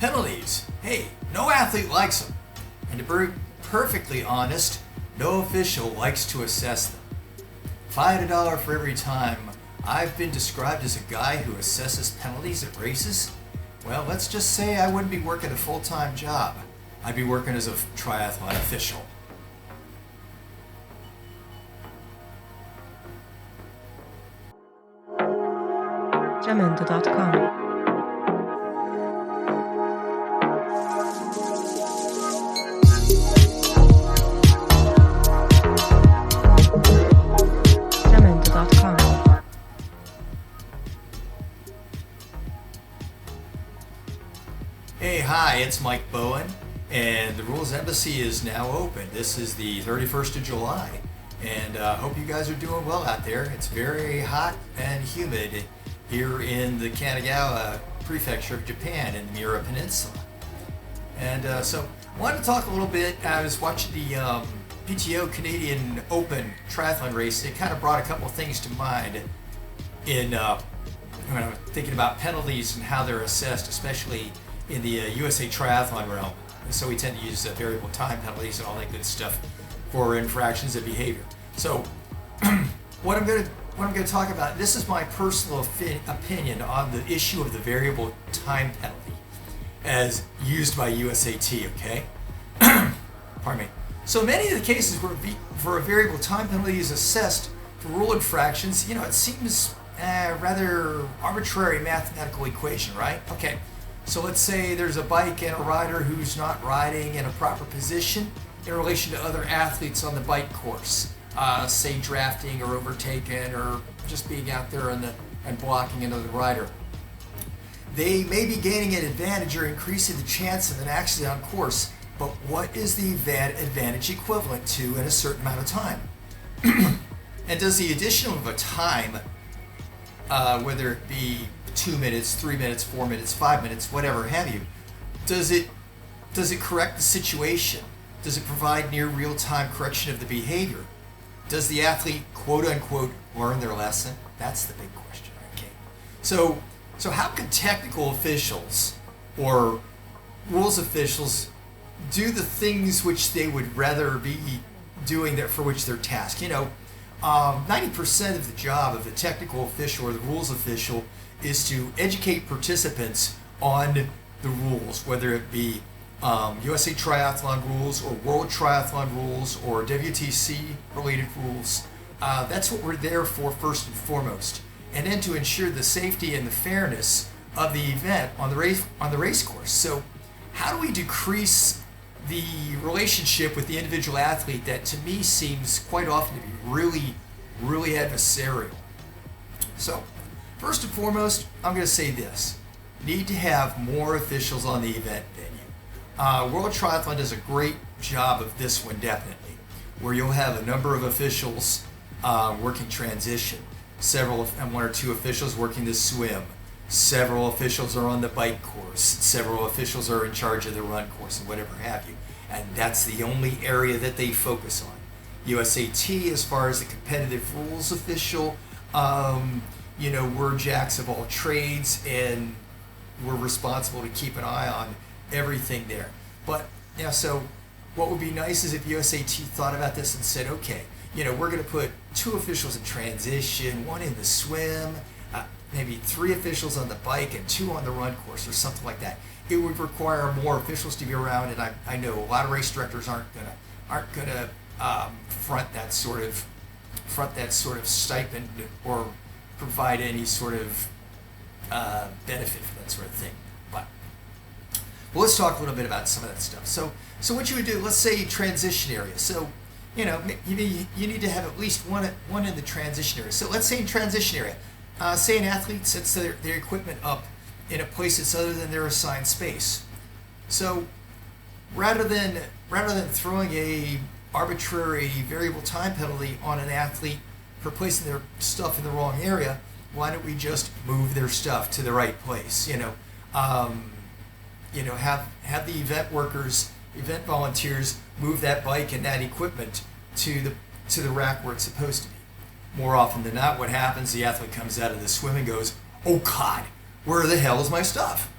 Penalties. Hey, no athlete likes them. And to be perfectly honest, no official likes to assess them. If I had $1 for every time I've been described as a guy who assesses penalties at races, well, let's just say I wouldn't be working a full-time job. I'd be working as a triathlon official. Jamendo.com. Hey, hi, it's Mike Bowen, and the Rules Embassy is now open. This is the 31st of July, and I hope you guys are doing well out there. It's very hot and humid here in the Kanagawa prefecture of Japan in the Miura Peninsula. And so I wanted to talk a little bit. I was watching the PTO Canadian Open triathlon race. It kind of brought a couple of things to mind in when I was thinking about penalties and how they're assessed, especially in the USA Triathlon realm. And so we tend to use variable time penalties and all that good stuff for infractions of behavior. So what I'm going to talk about, this is my personal opinion on the issue of the variable time penalty as used by USAT, okay? Pardon me. So many of the cases where a variable time penalty is assessed for rule infractions, it seems rather arbitrary mathematical equation, right? Okay. So let's say there's a bike and a rider who's not riding in a proper position in relation to other athletes on the bike course, say drafting or overtaken or just being out there and blocking another rider. They may be gaining an advantage or increasing the chance of an accident on course, but what is the advantage equivalent to in a certain amount of time? And does the addition of a time, whether it be 2 minutes, 3 minutes, 4 minutes, 5 minutes, whatever have you, does it correct the situation? Does it provide near real-time correction of the behavior? Does the athlete, quote unquote, learn their lesson? That's the big question, okay? So how can technical officials or rules officials do the things which they would rather be doing for which they're tasked? 90% of the job of the technical official or the rules official is to educate participants on the rules, whether it be USA Triathlon rules or World Triathlon rules or WTC related rules. That's what we're there for first and foremost. And then to ensure the safety and the fairness of the event on the race course. So how do we decrease the relationship with the individual athlete that to me seems quite often to be really, really adversarial? So first and foremost, I'm going to say this. Need to have more officials on the event venue. World Triathlon does a great job of this one, definitely, where you'll have a number of officials working transition, one or two officials working the swim, several officials are on the bike course, several officials are in charge of the run course, and whatever have you. And that's the only area that they focus on. USAT, as far as the competitive rules official, we're jacks of all trades and we're responsible to keep an eye on everything there. But, so what would be nice is if USAT thought about this and said, okay, we're going to put 2 officials in transition, 1 in the swim, maybe 3 officials on the bike and 2 on the run course or something like that. It would require more officials to be around, and I know a lot of race directors aren't gonna front that sort of stipend or provide any sort of benefit for that sort of thing. But let's talk a little bit about some of that stuff. So what you would do, let's say transition area. So you need to have at least one in the transition area. So let's say in transition area, say an athlete sets their equipment up in a place that's other than their assigned space. So rather than throwing a arbitrary variable time penalty on an athlete for placing their stuff in the wrong area, why don't we just move their stuff to the right place? Have the event workers, event volunteers move that bike and that equipment to the rack where it's supposed to be. More often than not, what happens, the athlete comes out of the swim and goes, oh God, where the hell is my stuff?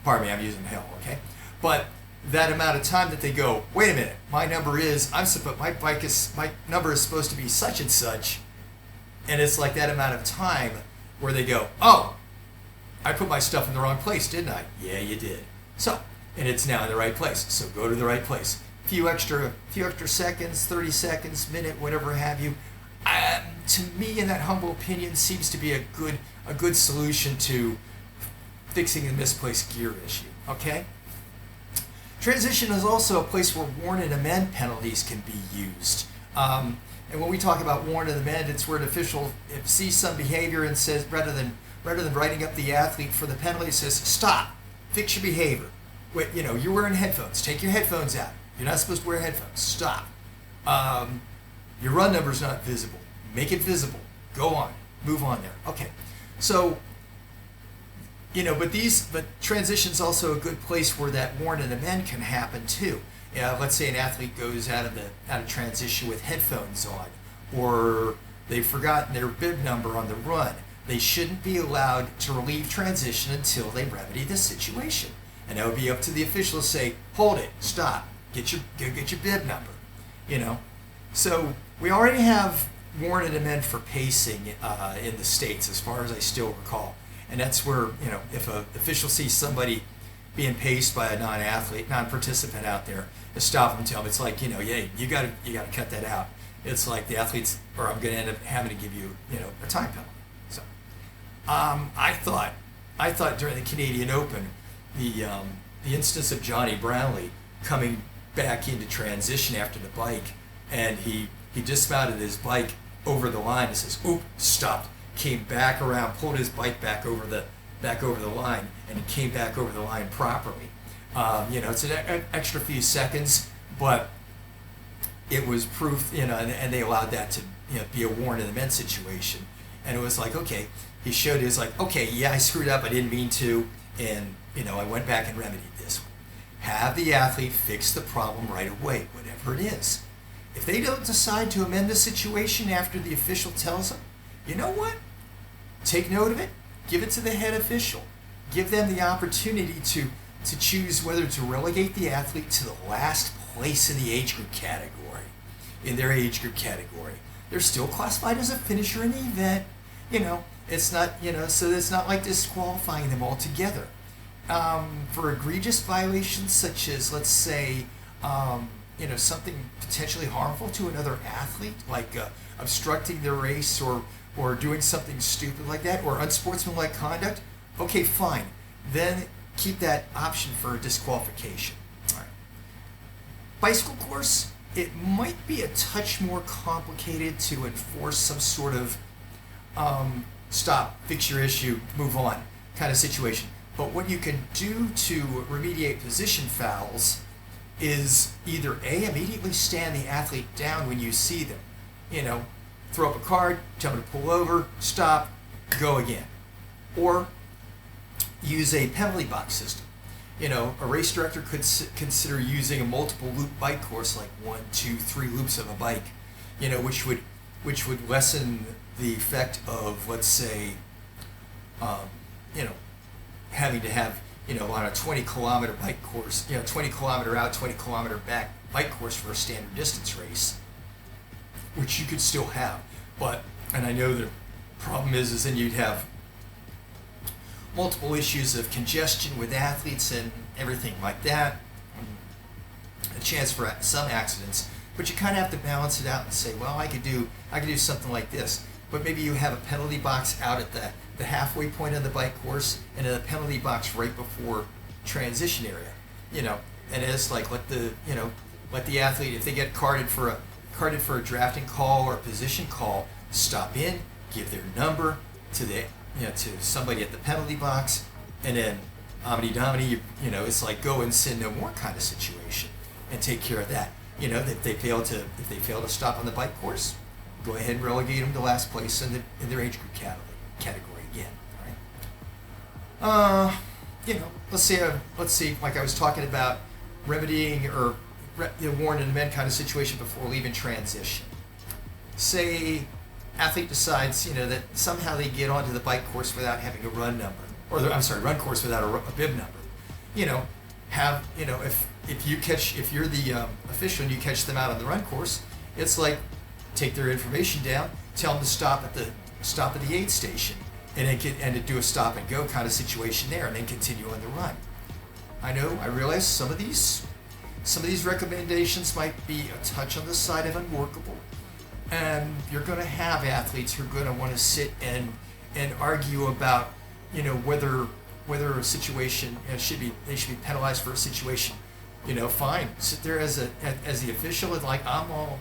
Pardon me, I'm using hell, okay? But that amount of time that they go, wait a minute, my number is, my number is supposed to be such and such, and it's like that amount of time where they go, oh, I put my stuff in the wrong place, didn't I? Yeah, you did. So, and it's now in the right place, so go to the right place. Few extra seconds, 30 seconds, minute, whatever have you. To me, in that humble opinion, seems to be a good solution to fixing the misplaced gear issue. Okay. Transition is also a place where warn and amend penalties can be used. And when we talk about warn and amend, it's where an official sees some behavior and says, rather than writing up the athlete for the penalty, says, stop, fix your behavior. Wait, you're wearing headphones. Take your headphones out. You're not supposed to wear headphones. Stop. Your run number's not visible. Make it visible. Go on. Move on there. Okay. So, but transition's also a good place where that warn and amend can happen too. Let's say an athlete goes out of transition with headphones on, or they've forgotten their bib number on the run. They shouldn't be allowed to relieve transition until they remedy the situation. And that would be up to the official to say, hold it, stop, get your bib number. So we already have warn and amend for pacing in the States, as far as I still recall. And that's where, if an official sees somebody being paced by a non-participant out there, to stop them and tell them, it's like, yeah, you got to cut that out. It's like the athletes, or I'm going to end up having to give you, a time penalty. So, I thought during the Canadian Open, the instance of Jonny Brownlee coming back into transition after the bike, and he dismounted his bike over the line and says, oop, stopped, came back around, pulled his bike back over the line, and it came back over the line properly. It's an extra few seconds, but it was proof, and they allowed that to be a warn and amend situation. And it was like, okay, he showed his like, okay, yeah, I screwed up, I didn't mean to, and I went back and remedied this. Have the athlete fix the problem right away, whatever it is. If they don't decide to amend the situation after the official tells them, you know what? Take note of it, give it to the head official. Give them the opportunity to choose whether to relegate the athlete to the last place in the age group category, in their age group category. They're still classified as a finisher in the event. It's not, so it's not like disqualifying them altogether. For egregious violations such as, let's say, something potentially harmful to another athlete, like obstructing the race or doing something stupid like that, or unsportsmanlike conduct, okay, fine. Then keep that option for disqualification. All right. Bicycle course, it might be a touch more complicated to enforce some sort of stop, fix your issue, move on kind of situation. But what you can do to remediate position fouls is either A, immediately stand the athlete down when you see them. Throw up a card, tell them to pull over, stop, go again. Or use a penalty box system. A race director could consider using a multiple loop bike course, like 1, 2, 3 loops of a bike, which would lessen the effect of, let's say, having to have, on a 20-kilometer bike course, 20-kilometer out, 20-kilometer back bike course for a standard distance race, which you could still have. And I know the problem is then you'd have multiple issues of congestion with athletes and everything like that, a chance for some accidents, but you kind of have to balance it out and say, well, I could do something like this, but maybe you have a penalty box out at the halfway point of the bike course and a penalty box right before transition area, and it's like let the athlete, if they get carded for a drafting call or a position call, stop in, give their number to to somebody at the penalty box, and then Omni Domini, it's like go and sin no more kind of situation, and take care of that. If they fail to stop on the bike course, go ahead and relegate them to last place in their age group category again. All right. Let's see, like I was talking about, remedying or warn and amend kind of situation before leaving transition. Say athlete decides, that somehow they get onto the bike course without having a run number, run course without a bib number. you know, have, you know, if you're the official and you catch them out on the run course, it's like take their information down, tell them to stop at the aid station, and then to do a stop and go kind of situation there, and then continue on the run. I realize some of these recommendations might be a touch on the side of unworkable, and you're going to have athletes who are going to want to sit and argue about, you know, whether a situation they should be penalized for a situation. You know, fine, sit there as the official and like I'm all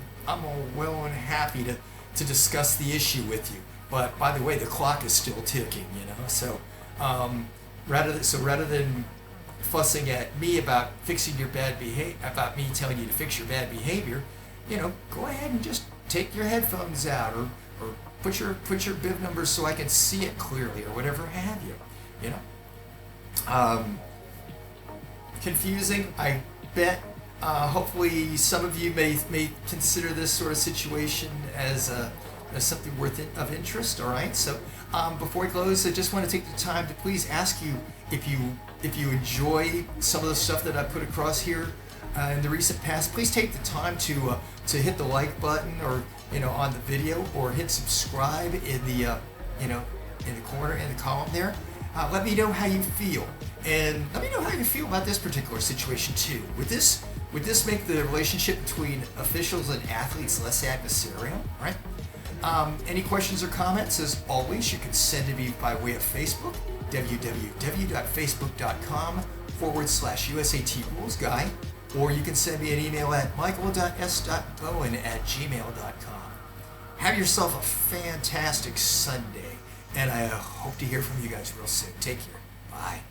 well and happy to discuss the issue with you. But by the way, the clock is still ticking. You know, so rather than fussing at me about fixing your bad behavior, about me telling you to fix your bad behavior, you know, go ahead and just take your headphones out or put your bib numbers so I can see it clearly or whatever have you. You know, confusing, I bet. Hopefully, some of you may consider this sort of situation as something of interest. All right. So before we close, I just want to take the time to please ask you if you enjoy some of the stuff that I put across here in the recent past. Please take the time to hit the like button, or, you know, on the video, or hit subscribe in the in the corner in the column there. Let me know how you feel, and let me know how you feel about this particular situation too. Would this make the relationship between officials and athletes less adversarial? Right? Any questions or comments, as always, you can send to me by way of Facebook, www.facebook.com/USAT Rules Guy, or you can send me an email at michael.s.bowen@gmail.com. Have yourself a fantastic Sunday, and I hope to hear from you guys real soon. Take care. Bye.